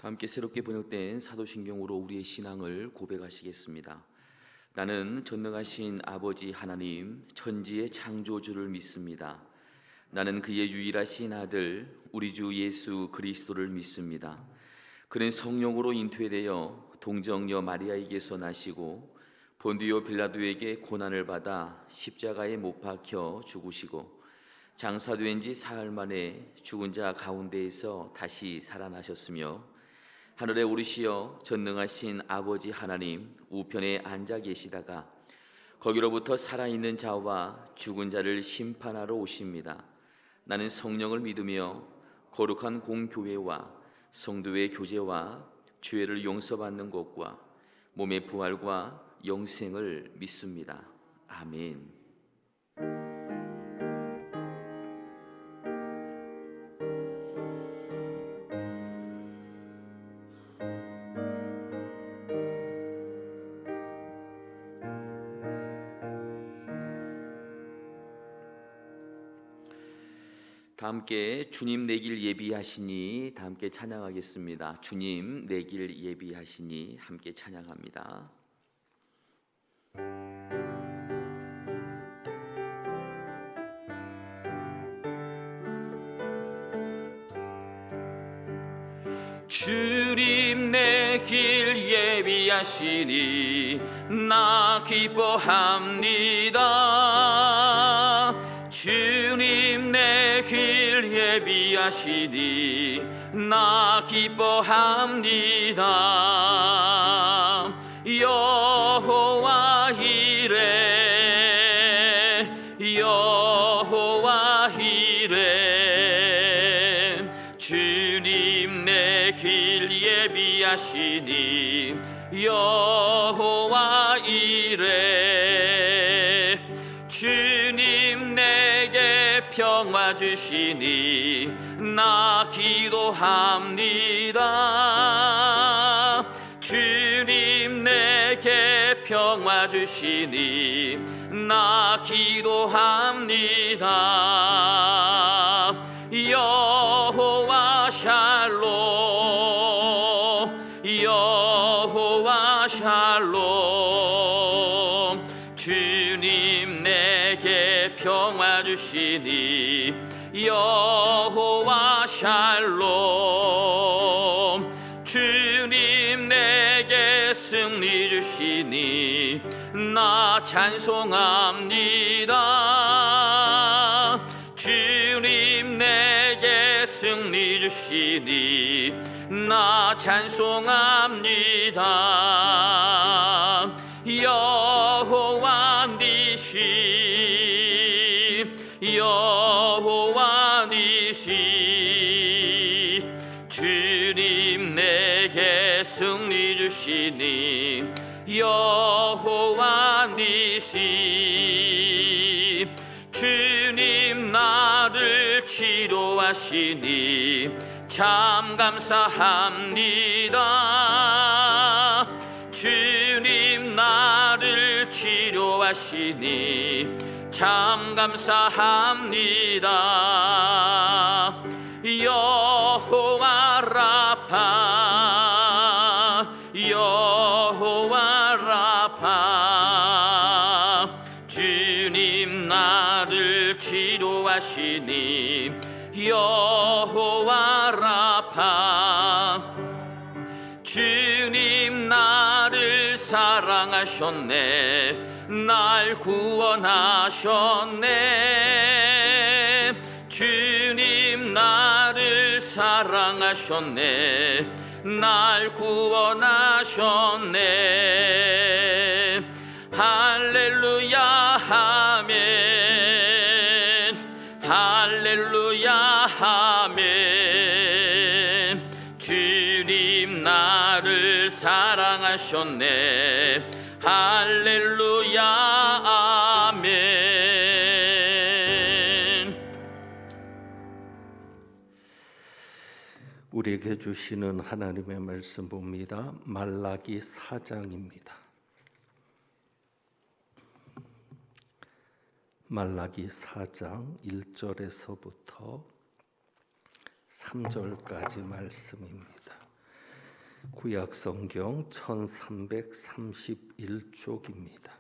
다 함께 새롭게 번역된 사도신경으로 우리의 신앙을 고백하시겠습니다. 나는 전능하신 아버지 하나님 천지의 창조주를 믿습니다. 나는 그의 유일하신 아들 우리 주 예수 그리스도를 믿습니다. 그는 성령으로 잉태되어 동정녀 마리아에게서 나시고 본디오 빌라도에게 고난을 받아 십자가에 못 박혀 죽으시고 장사된 지 사흘 만에 죽은 자 가운데에서 다시 살아나셨으며 하늘에 오르시어 전능하신 아버지 하나님 우편에 앉아 계시다가 거기로부터 살아있는 자와 죽은 자를 심판하러 오십니다. 나는 성령을 믿으며 거룩한 공교회와 성도의 교제와 죄를 용서받는 것과 몸의 부활과 영생을 믿습니다. 아멘. 다 함께 주님 내 길 예비하시니 다 함께 찬양하겠습니다. 주님 내 길 예비하시니 함께 찬양합니다. 주님 내 길 예비하시니 나 기뻐합니다. 주님 내 길 예비하시니 나 기뻐합니다. 여호와 이레 여호와 이레 주님 내 길 예비하시니 여호와 이레 주님 내게 평화 주시니 나 기도합니다. 주님 내게 평화 주시니 나 기도합니다. 여호와 샬롬 여호와 샬롬 주님 내게 평화 주시니 여호와 샬롬 주님 내게 승리 주시니 나 찬송합니다. 주님 내게 승리 주시니 나 찬송합니다. 여호와 니시 여호와 니시 주님 내게 승리 주시니 여호와 니시 주님 나를 치료하시니 참 감사합니다. 주님 나를 치료하시니 참 감사합니다. 여호와 라파 여호와 라파 주님 나를 치료하시니 여호와 라파 주님 나를 사랑하셨네 날 구원하셨네 주님 나를 사랑하셨네 날 구원하셨네 할렐루야 아멘 할렐루야 아멘 주님 나를 사랑하셨네 할렐루야 아멘. 우리에게 주시는 하나님의 말씀 봅니다. 말라기 4장입니다. 말라기 4장 1절에서부터 3절까지 말씀입니다. 구약 성경 1331쪽입니다.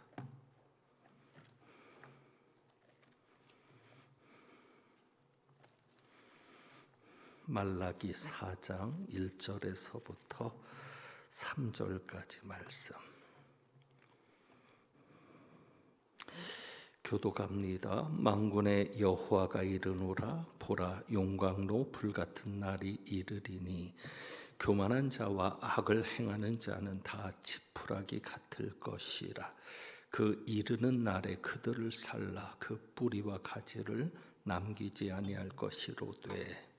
말라기 4장 1절에서부터 3절까지 말씀. 교독합니다. 만군의 여호와가 이르노라. 보라, 용광로 불같은 날이 이르리니 교만한 자와 악을 행하는 자는 다 지푸라기 같을 것이라. 그 이르는 날에 그들을 살라 그 뿌리와 가지를 남기지 아니할 것이로되.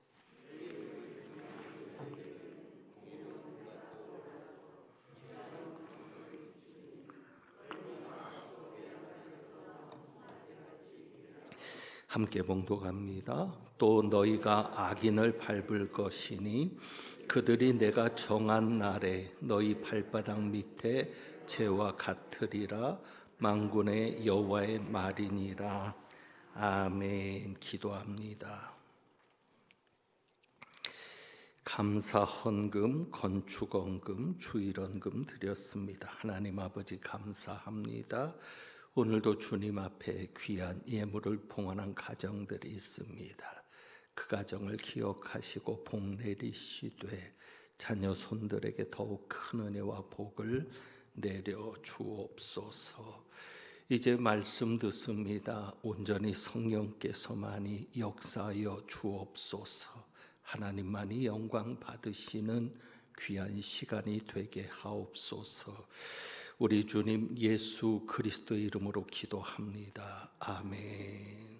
함께 봉독합니다. 또 너희가 악인을 밟을 것이니 그들이 내가 정한 날에 너희 발바닥 밑에 재와 같으리라. 만군의 여호와의 말이니라. 아멘. 기도합니다. 감사 헌금, 건축 헌금, 주일 헌금 드렸습니다. 하나님 아버지 감사합니다. 오늘도 주님 앞에 귀한 예물을 봉헌한 가정들이 있습니다. 그 가정을 기억하시고 복 내리시되 자녀 손들에게 더욱 큰 은혜와 복을 내려 주옵소서. 이제 말씀 듣습니다. 온전히 성령께서만이 역사하여 주옵소서. 하나님만이 영광 받으시는 귀한 시간이 되게 하옵소서. 우리 주님 예수 그리스도 이름으로 기도합니다. 아멘.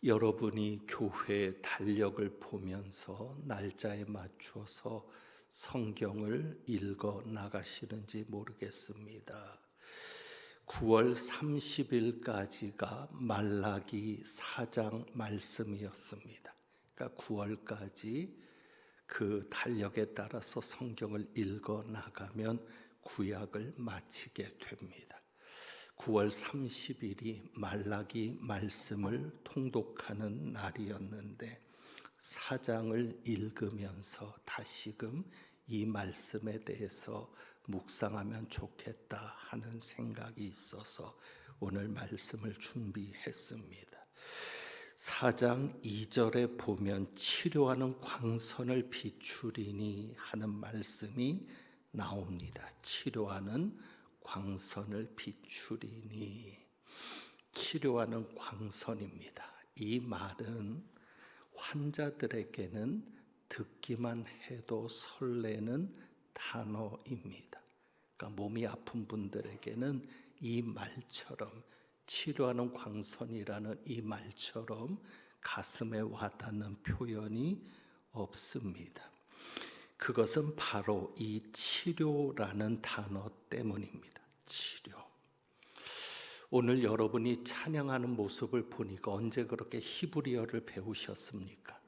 여러분이 교회 달력을 보면서 날짜에 맞춰서 성경을 읽어 나가시는지 모르겠습니다. 9월 30일까지가 말라기 4장 말씀이었습니다. 그러니까 9월까지 그 달력에 따라서 성경을 읽어 나가면 구약을 마치게 됩니다. 9월 30일이 말라기 말씀을 통독하는 날이었는데 4장을 읽으면서 다시금 이 말씀에 대해서 묵상하면 좋겠다 하는 생각이 있어서 오늘 말씀을 준비했습니다. 4장 2절에 보면 치료하는 광선을 비추리니 하는 말씀이 나옵니다. 치료하는 광선을 비추리니. 치료하는 광선입니다. 이 말은 환자들에게는 듣기만 해도 설레는 단어입니다. 그러니까 몸이 아픈 분들에게는 이 말처럼 치료하는 광선이라는 이 말처럼 가슴에 와닿는 표현이 없습니다. 그것은 바로 이 치료라는 단어 때문입니다. 치료. 오늘 여러분이 찬양하는 모습을 보니까 언제 그렇게 히브리어를 배우셨습니까?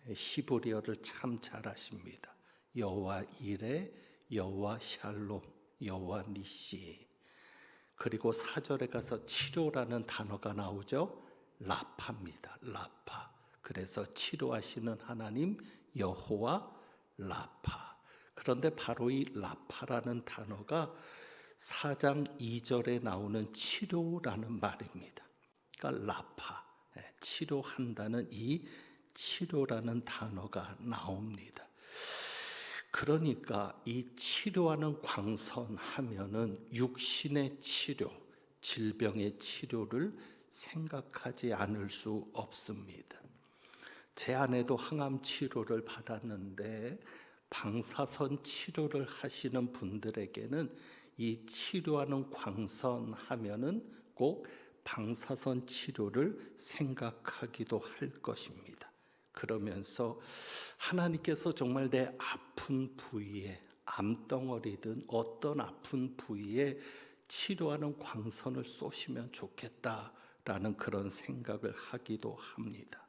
히브리어를 참 잘하십니다. 여호와 이레, 여호와 샬롬, 여호와 니시. 그리고 4절에 가서 치료라는 단어가 나오죠. 라파입니다. 라파. 그래서 치료하시는 하나님 여호와 라파. 그런데 바로 이 라파라는 단어가 4장 2절에 나오는 치료라는 말입니다. 그러니까 라파, 치료한다는 이 치료라는 단어가 나옵니다. 그러니까 이 치료하는 광선 하면은 육신의 치료, 질병의 치료를 생각하지 않을 수 없습니다. 제 아내도 항암 치료를 받았는데 방사선 치료를 하시는 분들에게는 이 치료하는 광선 하면은 꼭 방사선 치료를 생각하기도 할 것입니다. 그러면서 하나님께서 정말 내 아픈 부위에 암덩어리든 어떤 아픈 부위에 치료하는 광선을 쏘시면 좋겠다라는 그런 생각을 하기도 합니다.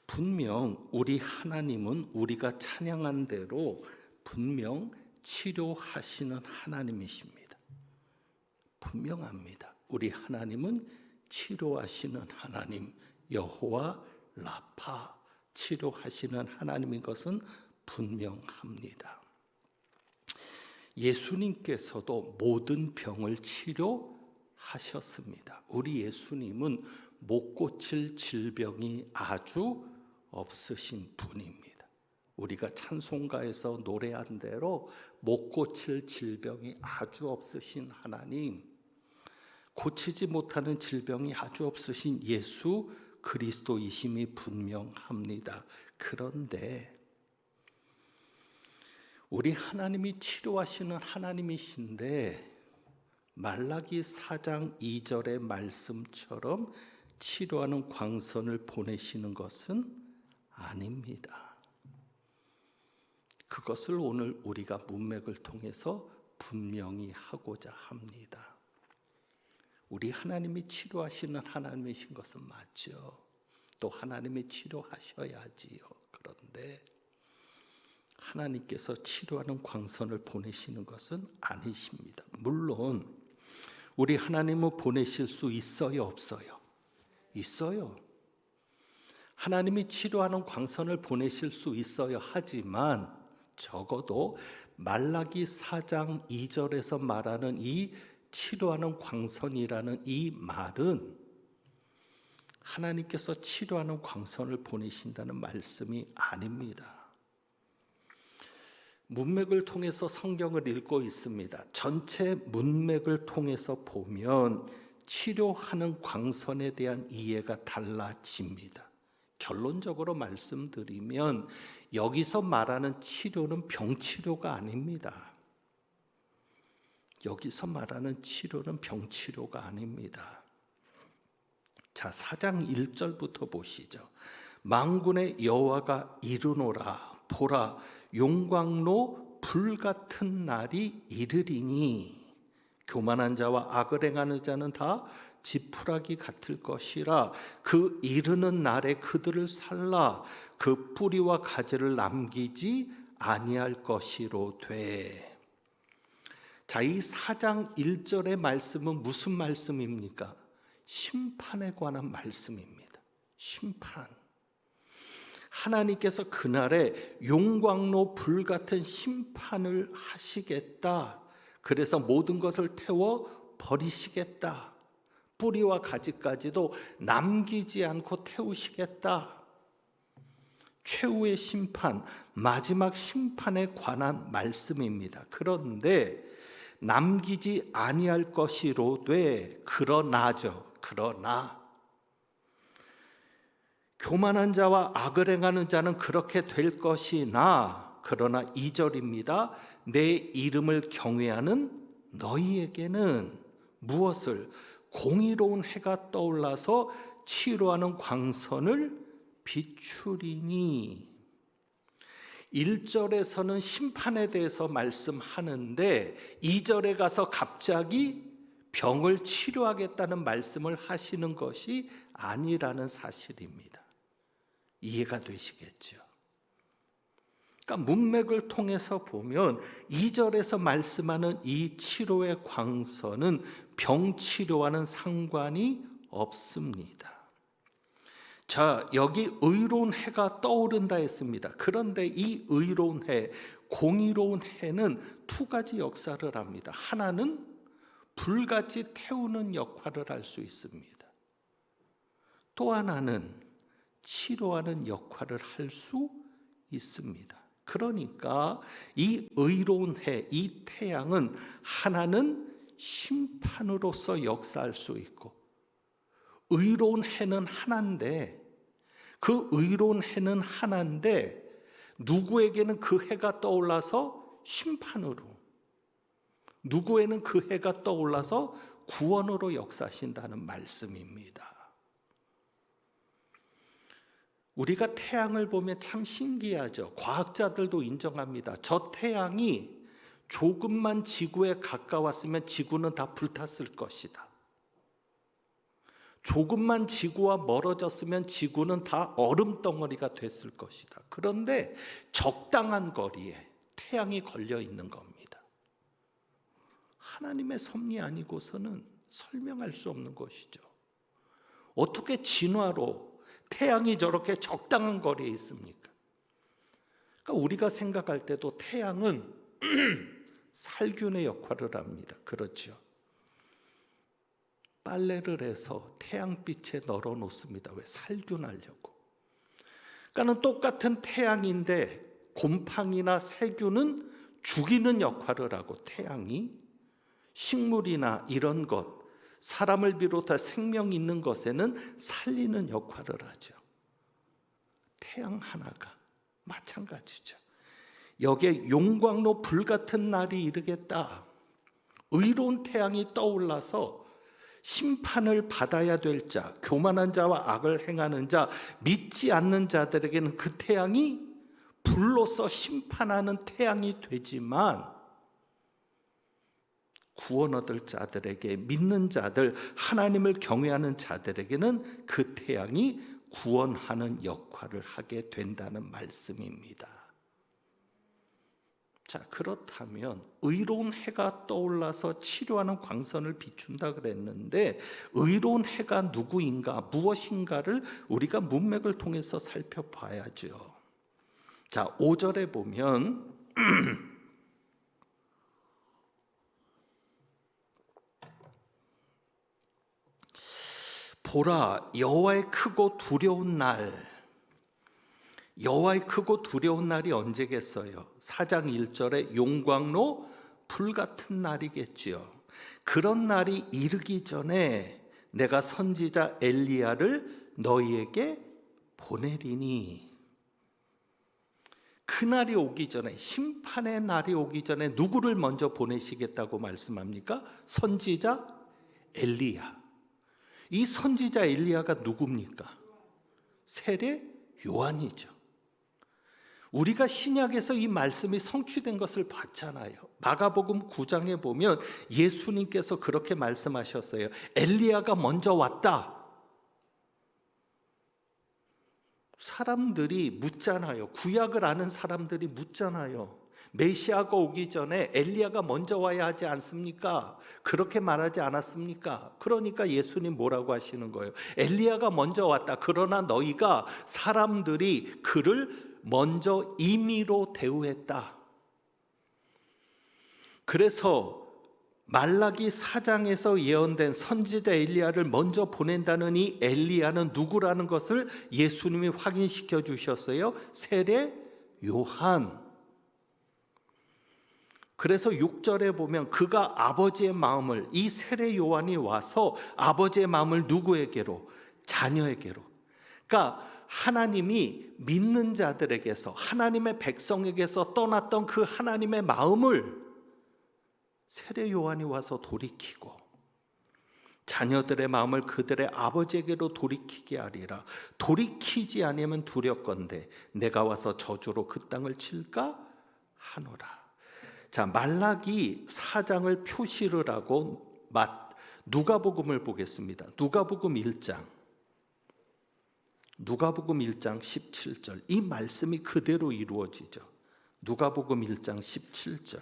분명 우리 하나님은 우리가 찬양한 대로 분명 치료하시는 하나님이십니다. 분명합니다. 우리 하나님은 치료하시는 하나님 여호와 라파, 치료하시는 하나님인 것은 분명합니다. 예수님께서도 모든 병을 치료하셨습니다. 우리 예수님은 못 고칠 질병이 아주 없으신 분입니다. 우리가 찬송가에서 노래한 대로 못 고칠 질병이 아주 없으신 하나님, 고치지 못하는 질병이 아주 없으신 예수 그리스도이심이 분명합니다. 그런데 우리 하나님이 치료하시는 하나님이신데 말라기 4장 2절의 말씀처럼 치료하는 광선을 보내시는 것은 아닙니다. 그것을 오늘 우리가 문맥을 통해서 분명히 하고자 합니다. 우리 하나님이 치료하시는 하나님이신 것은 맞죠. 또 하나님이 치료하셔야지요. 그런데 하나님께서 치료하는 광선을 보내시는 것은 아니십니다. 물론 우리 하나님은 보내실 수 있어요, 없어요? 있어요. 하나님이 치료하는 광선을 보내실 수 있어요. 하지만 적어도 말라기 4장 2절에서 말하는 이 치료하는 광선이라는 이 말은 하나님께서 치료하는 광선을 보내신다는 말씀이 아닙니다. 문맥을 통해서 성경을 읽고 있습니다. 전체 문맥을 통해서 보면 치료하는 광선에 대한 이해가 달라집니다. 결론적으로 말씀드리면 여기서 말하는 치료는 병치료가 아닙니다. 여기서 말하는 치료는 병치료가 아닙니다. 자, 4장 1절부터 보시죠. 만군의 여호와가 이르노라, 보라, 용광로 불같은 날이 이르리니 교만한 자와 악을 행하는 자는 다 지푸라기 같을 것이라. 그 이르는 날에 그들을 살라 그 뿌리와 가지를 남기지 아니할 것이로되. 자, 이 4장 1절의 말씀은 무슨 말씀입니까? 심판에 관한 말씀입니다. 심판. 하나님께서 그날에 용광로 불같은 심판을 하시겠다. 그래서 모든 것을 태워 버리시겠다. 뿌리와 가지까지도 남기지 않고 태우시겠다. 최후의 심판, 마지막 심판에 관한 말씀입니다. 그런데 남기지 아니할 것이로되, 그러나죠. 그러나 교만한 자와 악을 행하는 자는 그렇게 될 것이나, 그러나 2절입니다. 내 이름을 경외하는 너희에게는 무엇을? 공의로운 해가 떠올라서 치료하는 광선을 비추리니. 1절에서는 심판에 대해서 말씀하는데 2절에 가서 갑자기 병을 치료하겠다는 말씀을 하시는 것이 아니라는 사실입니다. 이해가 되시겠죠? 그러니까 문맥을 통해서 보면 2절에서 말씀하는 이 치료의 광선은 병치료와는 상관이 없습니다. 자, 여기 의로운 해가 떠오른다 했습니다. 그런데 이 의로운 해, 공의로운 해는 두 가지 역사를 합니다. 하나는 불같이 태우는 역할을 할 수 있습니다. 또 하나는 치료하는 역할을 할 수 있습니다. 그러니까 이 의로운 해, 이 태양은 하나는 심판으로서 역사할 수 있고, 의로운 해는 하나인데, 그 의로운 해는 하나인데 누구에게는 그 해가 떠올라서 심판으로, 누구에는 그 해가 떠올라서 구원으로 역사하신다는 말씀입니다. 우리가 태양을 보면 참 신기하죠. 과학자들도 인정합니다. 저 태양이 조금만 지구에 가까웠으면 지구는 다 불탔을 것이다. 조금만 지구와 멀어졌으면 지구는 다 얼음덩어리가 됐을 것이다. 그런데 적당한 거리에 태양이 걸려 있는 겁니다. 하나님의 섭리 아니고서는 설명할 수 없는 것이죠. 어떻게 진화로 태양이 저렇게 적당한 거리에 있습니까? 그러니까 우리가 생각할 때도 태양은 살균의 역할을 합니다. 그렇죠. 빨래를 해서 태양빛에 널어 놓습니다. 왜? 살균하려고. 그러니까는 똑같은 태양인데 곰팡이나 세균은 죽이는 역할을 하고, 태양이 식물이나 이런 것, 사람을 비롯해 생명 있는 것에는 살리는 역할을 하죠. 태양 하나가 마찬가지죠. 여기에 용광로 불같은 날이 이르겠다. 의로운 태양이 떠올라서 심판을 받아야 될 자, 교만한 자와 악을 행하는 자, 믿지 않는 자들에게는 그 태양이 불로서 심판하는 태양이 되지만, 구원 얻을 자들에게, 믿는 자들, 하나님을 경외하는 자들에게는 그 태양이 구원하는 역할을 하게 된다는 말씀입니다. 자, 그렇다면 의로운 해가 떠올라서 치료하는 광선을 비춘다 그랬는데, 의로운 해가 누구인가, 무엇인가를 우리가 문맥을 통해서 살펴봐야죠. 자, 5절에 보면 보라, 여호와의 크고 두려운 날. 여호와의 크고 두려운 날이 언제겠어요? 4장 1절에 용광로 불같은 날이겠지요. 그런 날이 이르기 전에 내가 선지자 엘리야를 너희에게 보내리니. 그날이 오기 전에, 심판의 날이 오기 전에 누구를 먼저 보내시겠다고 말씀합니까? 선지자 엘리야. 이 선지자 엘리야가 누굽니까? 세례 요한이죠. 우리가 신약에서 이 말씀이 성취된 것을 봤잖아요. 마가복음 9장에 보면 예수님께서 그렇게 말씀하셨어요. 엘리야가 먼저 왔다. 사람들이 묻잖아요. 구약을 아는 사람들이 묻잖아요. 메시아가 오기 전에 엘리야가 먼저 와야 하지 않습니까? 그렇게 말하지 않았습니까? 그러니까 예수님 뭐라고 하시는 거예요? 엘리야가 먼저 왔다. 그러나 너희가 사람들이 그를 먼저 임의로 대우했다. 그래서 말라기 4장에서 예언된 선지자 엘리야를 먼저 보낸다는 이 엘리야는 누구라는 것을 예수님이 확인시켜 주셨어요. 세례 요한. 그래서 6절에 보면 그가 아버지의 마음을, 이 세례 요한이 와서 아버지의 마음을 누구에게로? 자녀에게로. 그러니까 하나님이 믿는 자들에게서, 하나님의 백성에게서 떠났던 그 하나님의 마음을 세례 요한이 와서 돌이키고, 자녀들의 마음을 그들의 아버지에게로 돌이키게 하리라. 돌이키지 아니면 두렵건대 내가 와서 저주로 그 땅을 칠까 하노라. 자, 말라기 4장을 표시를 하고 누가복음을 보겠습니다. 누가복음 1장 17절. 이 말씀이 그대로 이루어지죠. 누가복음 1장 17절.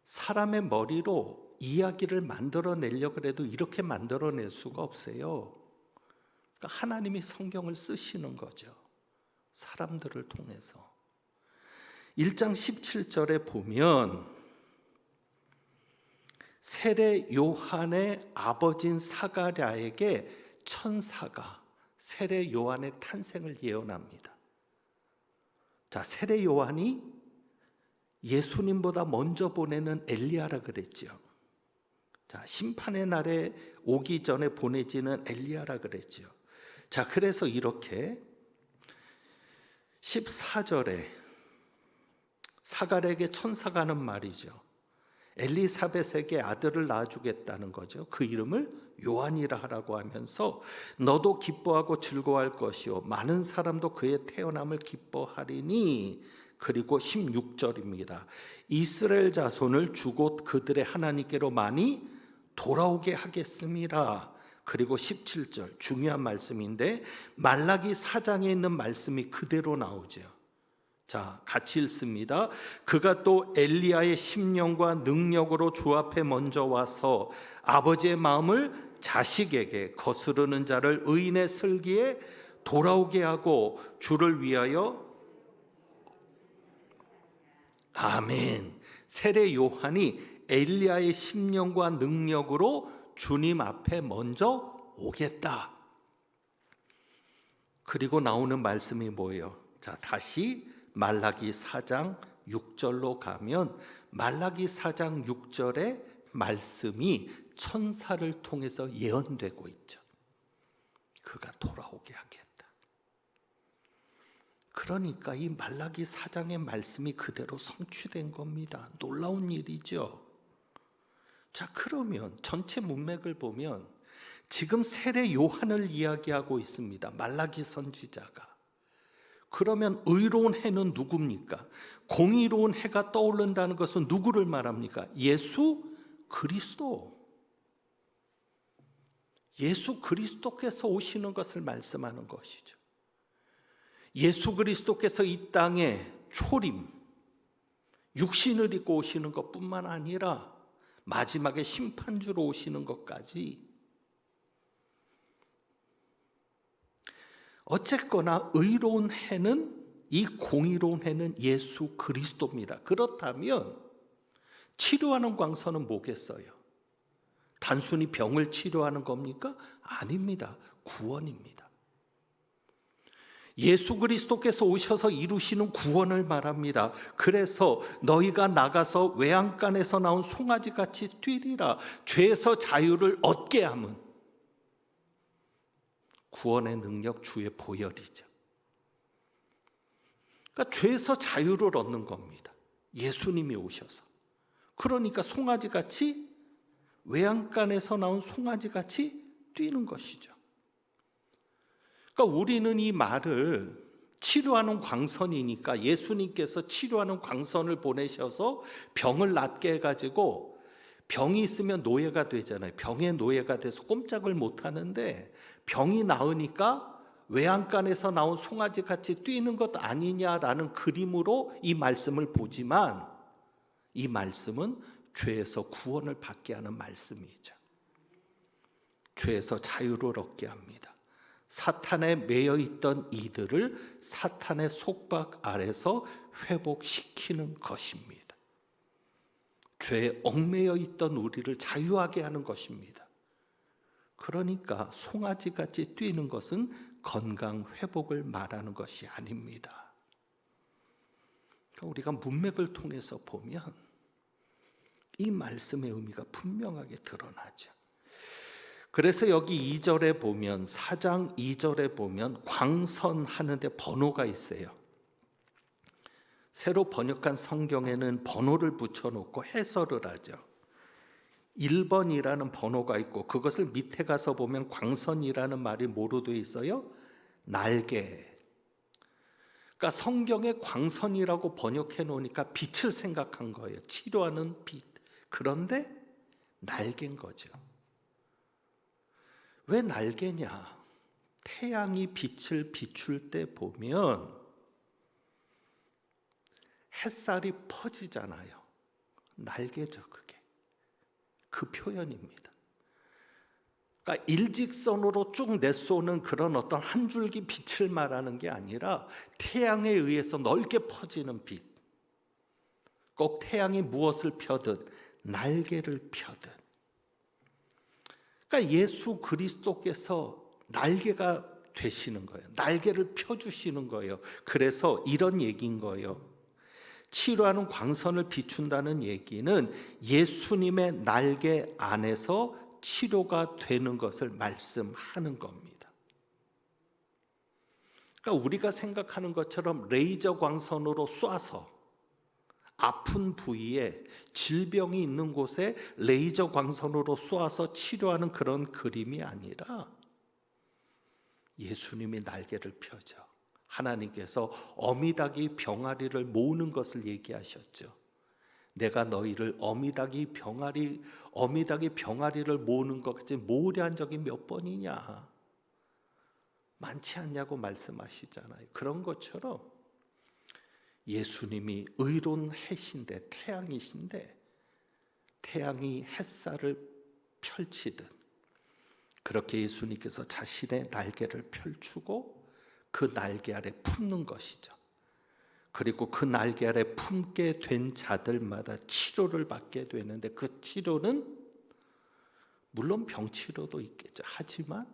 사람의 머리로 이야기를 만들어내려고 해도 이렇게 만들어낼 수가 없어요. 그러니까 하나님이 성경을 쓰시는 거죠. 사람들을 통해서. 1장 17절에 보면 세례 요한의 아버지인 사가랴에게 천사가 세례 요한의 탄생을 예언합니다. 자, 세례 요한이 예수님보다 먼저 보내는 엘리야라 그랬죠. 자, 심판의 날에 오기 전에 보내지는 엘리야라 그랬죠. 자, 그래서 이렇게 14절에 사가랴에게 천사가 하는 말이죠. 엘리사벳에게 아들을 낳아주겠다는 거죠. 그 이름을 요한이라 하라고 하면서 너도 기뻐하고 즐거워할 것이요 많은 사람도 그의 태어남을 기뻐하리니. 그리고 16절입니다. 이스라엘 자손을 주고 그들의 하나님께로 많이 돌아오게 하겠습니다. 그리고 17절 중요한 말씀인데 말라기 4장에 있는 말씀이 그대로 나오죠. 자, 같이 읽습니다. 그가 또 엘리야의 심령과 능력으로 주 앞에 먼저 와서 아버지의 마음을 자식에게, 거스르는 자를 의인의 슬기에 돌아오게 하고 주를 위하여. 아멘. 세례 요한이 엘리야의 심령과 능력으로 주님 앞에 먼저 오겠다. 그리고 나오는 말씀이 뭐예요? 자, 다시 말라기 4장 6절로 가면 말라기 4장 6절의 말씀이 천사를 통해서 예언되고 있죠. 그가 돌아오게 하겠다. 그러니까 이 말라기 4장의 말씀이 그대로 성취된 겁니다. 놀라운 일이죠. 자, 그러면 전체 문맥을 보면 지금 세례 요한을 이야기하고 있습니다. 말라기 선지자가. 그러면 의로운 해는 누굽니까? 공의로운 해가 떠오른다는 것은 누구를 말합니까? 예수 그리스도. 예수 그리스도께서 오시는 것을 말씀하는 것이죠. 예수 그리스도께서 이 땅에 초림, 육신을 입고 오시는 것뿐만 아니라 마지막에 심판주로 오시는 것까지, 어쨌거나 의로운 해는, 이 공의로운 해는 예수 그리스도입니다. 그렇다면 치료하는 광선은 뭐겠어요? 단순히 병을 치료하는 겁니까? 아닙니다. 구원입니다. 예수 그리스도께서 오셔서 이루시는 구원을 말합니다. 그래서 너희가 나가서 외양간에서 나온 송아지같이 뛰리라. 죄에서 자유를 얻게 함은 구원의 능력, 주의 보혈이죠. 그러니까 죄에서 자유를 얻는 겁니다. 예수님이 오셔서. 그러니까 송아지같이, 외양간에서 나온 송아지같이 뛰는 것이죠. 그러니까 우리는 이 말을 치료하는 광선이니까 예수님께서 치료하는 광선을 보내셔서 병을 낫게 해가지고, 병이 있으면 노예가 되잖아요. 병의 노예가 돼서 꼼짝을 못 하는데 병이 나으니까 외양간에서 나온 송아지같이 뛰는 것 아니냐라는 그림으로 이 말씀을 보지만, 이 말씀은 죄에서 구원을 받게 하는 말씀이죠. 죄에서 자유를 얻게 합니다. 사탄에 매여 있던 이들을 사탄의 속박 아래서 회복시키는 것입니다. 죄에 얽매여 있던 우리를 자유하게 하는 것입니다. 그러니까 송아지같이 뛰는 것은 건강 회복을 말하는 것이 아닙니다. 그러니까 우리가 문맥을 통해서 보면 이 말씀의 의미가 분명하게 드러나죠. 그래서 여기 2절에 보면, 4장 2절에 보면 광선하는데 번호가 있어요. 새로 번역한 성경에는 번호를 붙여놓고 해설을 하죠. 1번이라는 번호가 있고, 그것을 밑에 가서 보면 광선이라는 말이 뭐로 되어 있어요? 날개. 그러니까 성경에 광선이라고 번역해 놓으니까 빛을 생각한 거예요. 치료하는 빛. 그런데 날개인 거죠. 왜 날개냐? 태양이 빛을 비출 때 보면 햇살이 퍼지잖아요. 날개죠, 그게. 그 표현입니다. 그러니까 일직선으로 쭉 내쏘는 그런 어떤 한 줄기 빛을 말하는 게 아니라 태양에 의해서 넓게 퍼지는 빛. 꼭 태양이 무엇을 펴듯 날개를 펴듯. 그러니까 예수 그리스도께서 날개가 되시는 거예요. 날개를 펴주시는 거예요. 그래서 이런 얘기인 거예요. 치료하는 광선을 비춘다는 얘기는 예수님의 날개 안에서 치료가 되는 것을 말씀하는 겁니다. 그러니까 우리가 생각하는 것처럼 레이저 광선으로 쏴서 아픈 부위에, 질병이 있는 곳에 레이저 광선으로 쏘아서 치료하는 그런 그림이 아니라 예수님이 날개를 펴죠. 하나님께서 어미닭이 병아리를 모으는 것을 얘기하셨죠. 내가 너희를 어미닭이 병아리를 모으는 것 같이 모으려 한 적이 몇 번이냐? 많지 않냐고 말씀하시잖아요. 그런 것처럼 예수님이 의로운 해신데, 태양이신데, 태양이 햇살을 펼치듯 그렇게 예수님께서 자신의 날개를 펼치고 그 날개 아래 품는 것이죠. 그리고 그 날개 아래 품게 된 자들마다 치료를 받게 되는데, 그 치료는 물론 병치료도 있겠죠. 하지만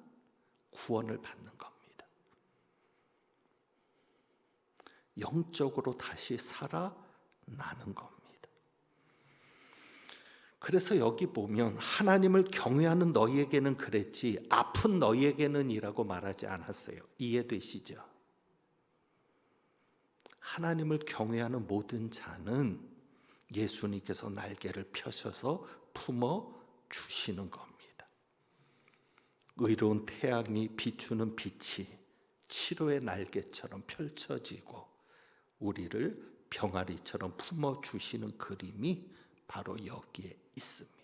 구원을 받는 겁니다. 영적으로 다시 살아나는 겁니다. 그래서 여기 보면 하나님을 경외하는 너희에게는 그랬지 아픈 너희에게는 이라고 말하지 않았어요. 이해되시죠? 하나님을 경외하는 모든 자는 예수님께서 날개를 펴셔서 품어 주시는 겁니다. 의로운 태양이 비추는 빛이 치료의 날개처럼 펼쳐지고 우리를 병아리처럼 품어 주시는 그림이 바로 여기에 있습니다.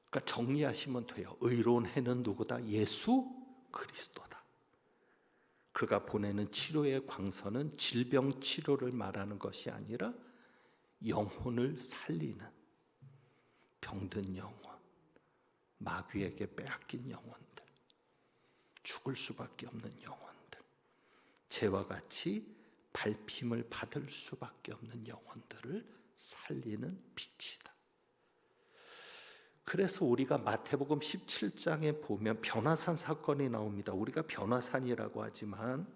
그러니까 정리하시면 돼요. 의로운 해는 누구다? 예수 그리스도다. 그가 보내는 치료의 광선은 질병 치료를 말하는 것이 아니라 영혼을 살리는, 병든 영혼, 마귀에게 빼앗긴 영혼들, 죽을 수밖에 없는 영혼들, 죄와 같이 밟힘을 받을 수밖에 없는 영혼들을 살리는 빛이다. 그래서 우리가 마태복음 17장에 보면 변화산 사건이 나옵니다. 우리가 변화산이라고 하지만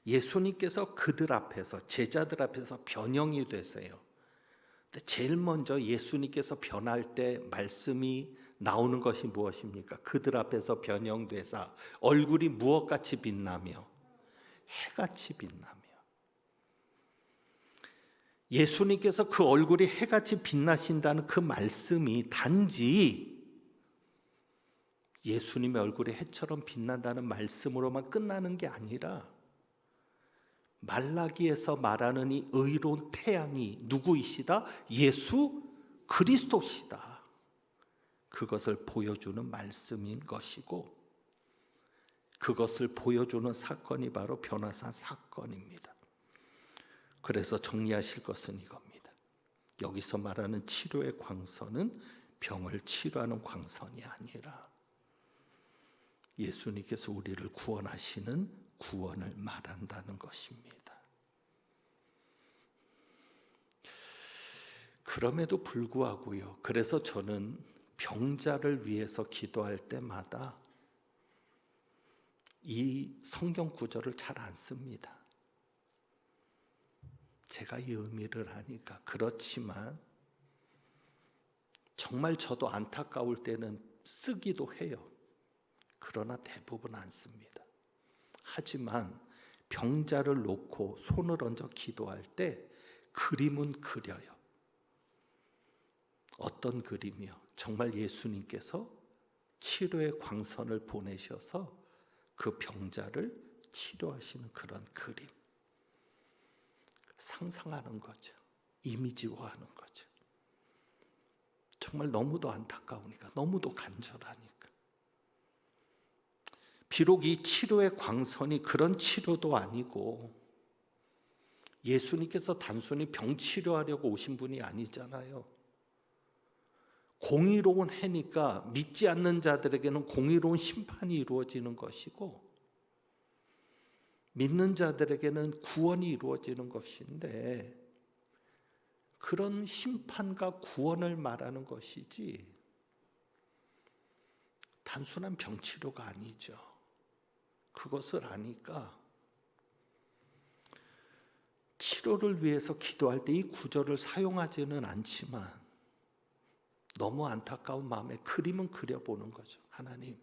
예수님께서 그들 앞에서, 제자들 앞에서 변형이 되세요. 근데 제일 먼저 예수님께서 변할 때 말씀이 나오는 것이 무엇입니까? 그들 앞에서 변형되사 얼굴이 무엇같이 빛나며 해같이 빛나며. 예수님께서 그 얼굴이 해같이 빛나신다는 그 말씀이 단지 예수님의 얼굴이 해처럼 빛난다는 말씀으로만 끝나는 게 아니라 말라기에서 말하는 이 의로운 태양이 누구이시다? 예수 그리스도시다. 그것을 보여주는 말씀인 것이고, 그것을 보여주는 사건이 바로 변화산 사건입니다. 그래서 정리하실 것은 이겁니다. 여기서 말하는 치료의 광선은 병을 치료하는 광선이 아니라 예수님께서 우리를 구원하시는 구원을 말한다는 것입니다. 그럼에도 불구하고요. 그래서 저는 병자를 위해서 기도할 때마다 이 성경 구절을 잘 안 씁니다. 제가 이 의미를 하니까. 그렇지만 정말 저도 안타까울 때는 쓰기도 해요. 그러나 대부분 안 씁니다. 하지만 병자를 놓고 손을 얹어 기도할 때 그림은 그려요. 어떤 그림이요? 정말 예수님께서 치료의 광선을 보내셔서 그 병자를 치료하시는 그런 그림. 상상하는 거죠. 이미지화하는 거죠. 정말 너무도 안타까우니까, 너무도 간절하니까. 비록 이 치료의 광선이 그런 치료도 아니고 예수님께서 단순히 병 치료하려고 오신 분이 아니잖아요. 공의로운 해니까 믿지 않는 자들에게는 공의로운 심판이 이루어지는 것이고 믿는 자들에게는 구원이 이루어지는 것인데, 그런 심판과 구원을 말하는 것이지 단순한 병치료가 아니죠. 그것을 아니까 치료를 위해서 기도할 때 이 구절을 사용하지는 않지만 너무 안타까운 마음에 그림은 그려보는 거죠. 하나님,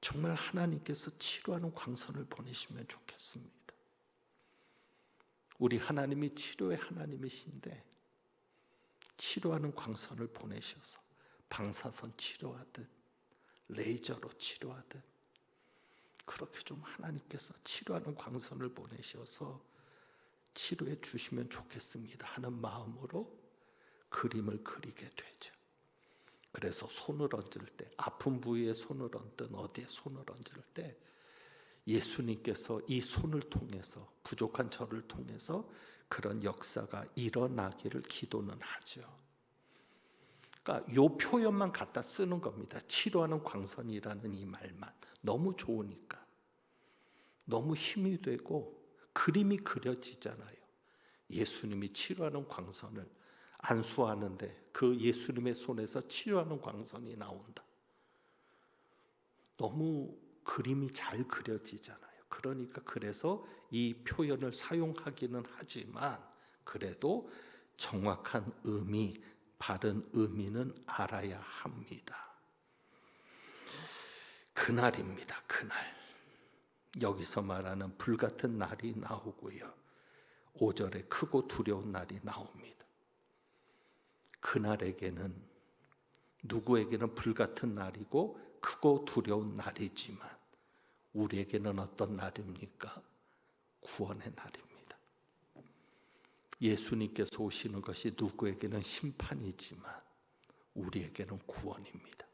정말 하나님께서 치료하는 광선을 보내시면 좋겠습니다. 우리 하나님이 치료의 하나님이신데 치료하는 광선을 보내셔서 방사선 치료하듯 레이저로 치료하듯 그렇게 좀 하나님께서 치료하는 광선을 보내셔서 치료해 주시면 좋겠습니다 하는 마음으로 그림을 그리게 되죠. 그래서 손을 얹을 때, 아픈 부위에 손을 얹든 어디에 손을 얹을 때 예수님께서 이 손을 통해서, 부족한 저를 통해서 그런 역사가 일어나기를 기도는 하죠. 그러니까 요 표현만 갖다 쓰는 겁니다. 치료하는 광선이라는 이 말만. 너무 좋으니까, 너무 힘이 되고 그림이 그려지잖아요. 예수님이 치료하는 광선을 안수하는데 그 예수님의 손에서 치료하는 광선이 나온다. 너무 그림이 잘 그려지잖아요. 그러니까 그래서 이 표현을 사용하기는 하지만 그래도 정확한 의미, 바른 의미는 알아야 합니다. 그날입니다. 그날. 여기서 말하는 불같은 날이 나오고요. 5절에 크고 두려운 날이 나옵니다. 그날에게는, 누구에게는 불같은 날이고 크고 두려운 날이지만 우리에게는 어떤 날입니까? 구원의 날입니다. 예수님께서 오시는 것이 누구에게는 심판이지만 우리에게는 구원입니다.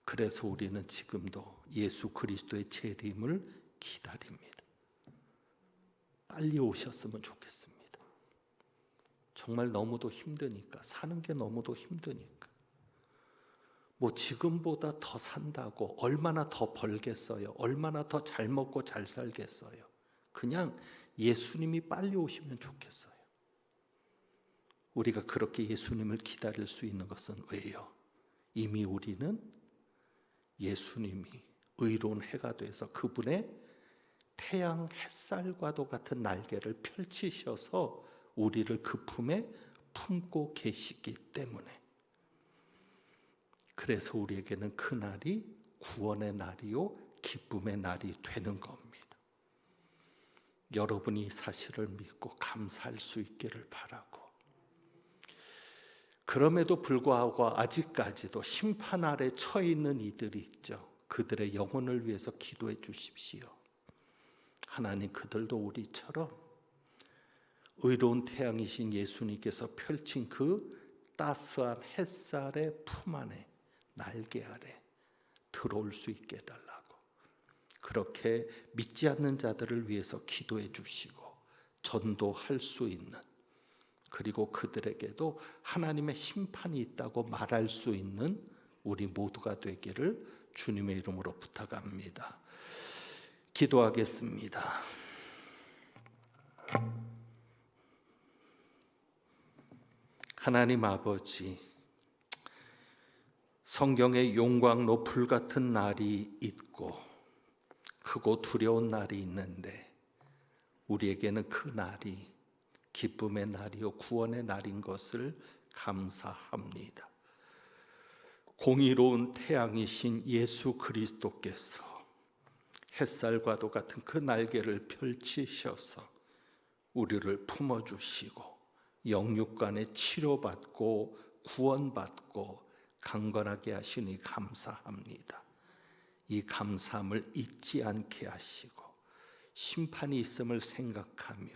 그래서 우리는 지금도 예수 그리스도의 재림을 기다립니다. 빨리 오셨으면 좋겠습니다. 정말 너무도 힘드니까, 사는 게 너무도 힘드니까. 뭐 지금보다 더 산다고 얼마나 더 벌겠어요? 얼마나 더 잘 먹고 잘 살겠어요? 그냥 예수님이 빨리 오시면 좋겠어요. 우리가 그렇게 예수님을 기다릴 수 있는 것은 왜요? 이미 우리는 예수님이 의로운 해가 돼서 그분의 태양 햇살과도 같은 날개를 펼치셔서 우리를 그 품에 품고 계시기 때문에, 그래서 우리에게는 그 날이 구원의 날이요 기쁨의 날이 되는 겁니다. 여러분이 이 사실을 믿고 감사할 수 있기를 바라고, 그럼에도 불구하고 아직까지도 심판 아래 처해 있는 이들이 있죠. 그들의 영혼을 위해서 기도해 주십시오. 하나님, 그들도 우리처럼 의로운 태양이신 예수님께서 펼친 그 따스한 햇살의 품 안에, 날개 아래 들어올 수 있게 해달라고, 그렇게 믿지 않는 자들을 위해서 기도해 주시고 전도할 수 있는, 그리고 그들에게도 하나님의 심판이 있다고 말할 수 있는 우리 모두가 되기를 주님의 이름으로 부탁합니다. 기도하겠습니다. 하나님 아버지, 성경에 용광로 불같은 날이 있고 크고 두려운 날이 있는데 우리에게는 그 날이 기쁨의 날이요 구원의 날인 것을 감사합니다. 공의로운 태양이신 예수 그리스도께서 햇살과도 같은 그 날개를 펼치셔서 우리를 품어주시고 영육간에 치료받고 구원받고 강건하게 하시니 감사합니다. 이 감사함을 잊지 않게 하시고 심판이 있음을 생각하며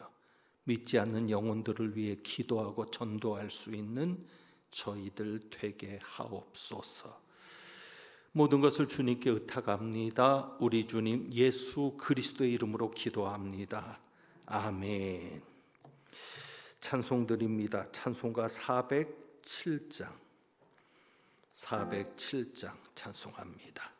믿지 않는 영혼들을 위해 기도하고 전도할 수 있는 저희들 되게 하옵소서. 모든 것을 주님께 의탁합니다. 우리 주님 예수 그리스도의 이름으로 기도합니다. 아멘. 찬송드립니다. 찬송가 407장 찬송합니다.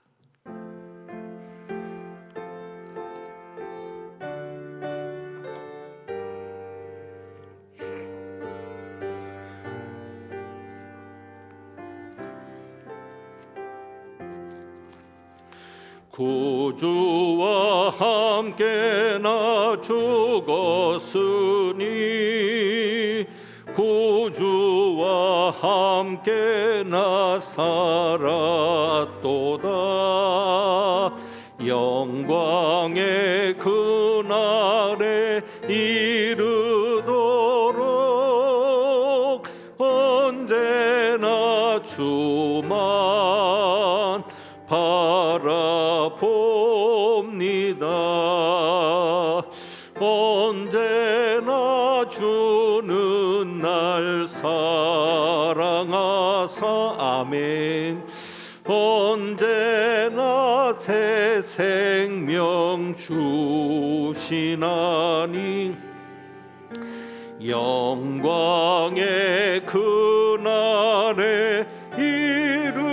구주와 함께 나 죽었으니 구주와 함께 나 살았도다. 영광의 그날에 이르도록 언제나 주만 바라봅니다. 언제나 주는 날 사랑하사 아멘. 언제나 새 생명 주시나니 영광의 그날에 이르도록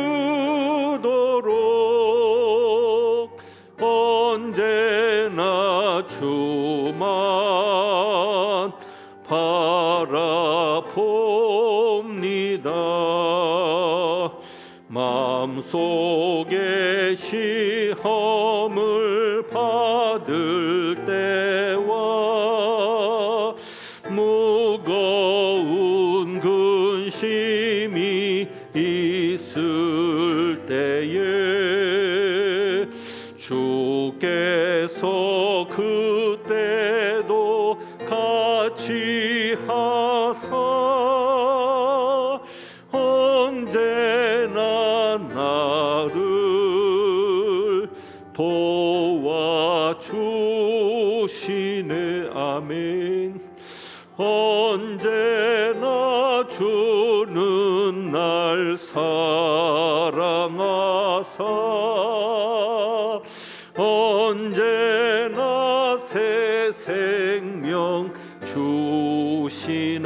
언제나 주만 바라봅니다. 마음속에 시험을 받을 때와 무거운 근심이 있을 때에 주께서 그때도 같이 하사 언제나 나를 도와주시네. 아멘. 언제나 주는 날 사랑하사 언제나 새 생명 주시나니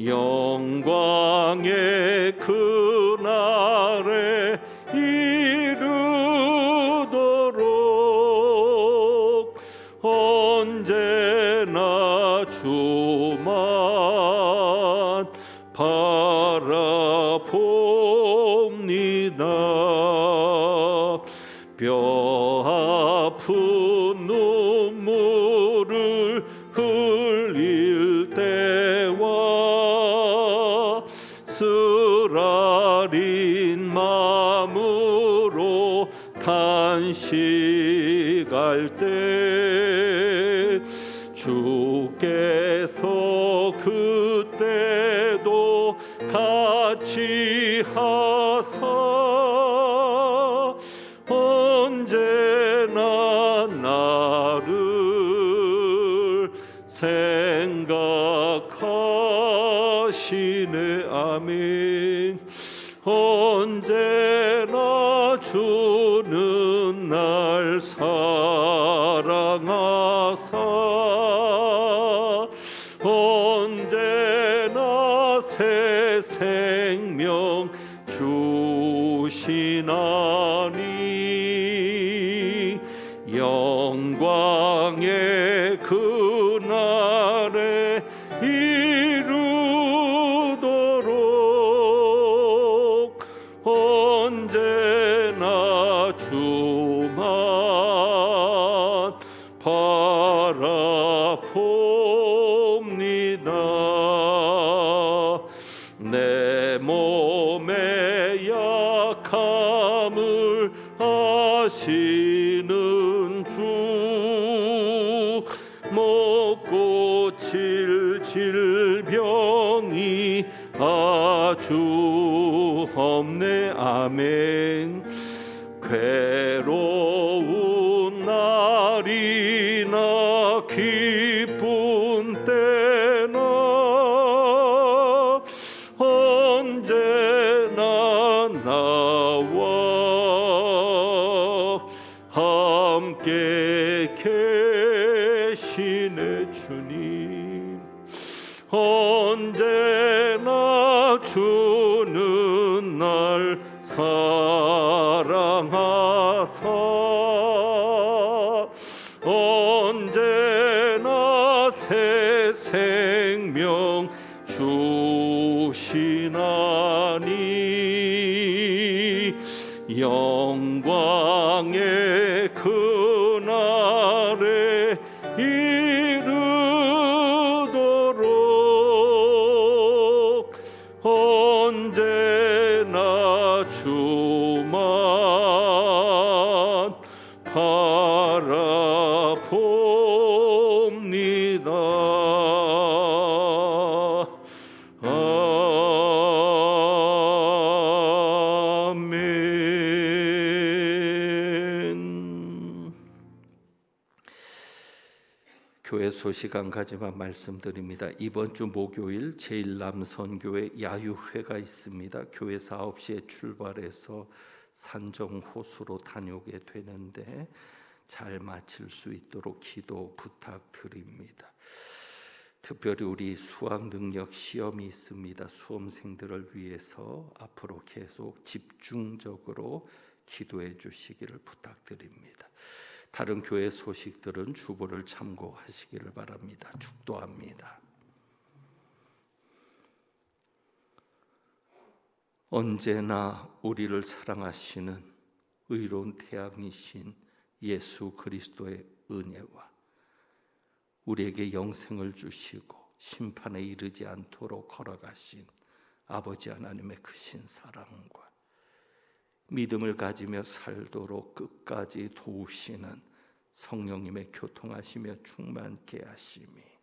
영광의 그날에 이르도록 언제나 주만 바라봅니다. 뼈 아픈 눈물을 흘릴 때와 쓰라린 마음으로 탄식할 때 주께서 그때도 같이 하사 언제나 나를 생각하시네. 아멘. 언제나 주는 날 사랑하사 언제나 새 생명 주시나니 영광의 그날에 이르도록 언제나 주만 바라봅니다. 내 몸의 약함을 아시는 주 못 고칠 질병이 아주 없네. 아멘. 괴로운 날이나 기쁜 때나 언제나 나와 함께 계시네. 주님 언제나 주는 날 사랑하사 언제나 새 생명 주시나니 영광의 그날에 이르도록 언제나 주만 바라봅니다. 아멘. 교회 소식 한 가지만 말씀드립니다. 이번 주 목요일 제1남선교회 야유회가 있습니다. 교회에서 9시에 출발해서 산정호수로 다녀오게 되는데 잘 마칠 수 있도록 기도 부탁드립니다. 특별히 우리 수학 능력 시험이 있습니다. 수험생들을 위해서 앞으로 계속 집중적으로 기도해 주시기를 부탁드립니다. 다른 교회 소식들은 주보를 참고하시기를 바랍니다. 축도합니다. 언제나 우리를 사랑하시는 의로운 태양이신 예수 그리스도의 은혜와 우리에게 영생을 주시고 심판에 이르지 않도록 걸어가신 아버지 하나님의 크신 사랑과 믿음을 가지며 살도록 끝까지 도우시는 성령님의 교통하시며 충만케 하심이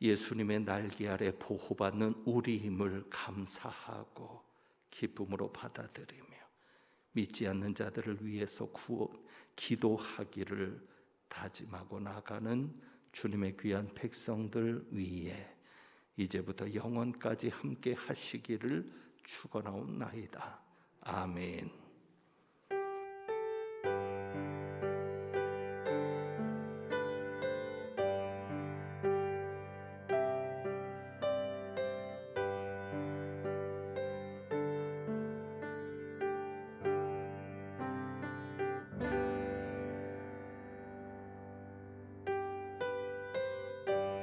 예수님의 날개 아래 보호받는 우리 힘을 감사하고 기쁨으로 받아들이며 믿지 않는 자들을 위해서 기도하기를 다짐하고 나가는 주님의 귀한 백성들 위에 이제부터 영원까지 함께 하시기를 축원하옵나이다. 아멘.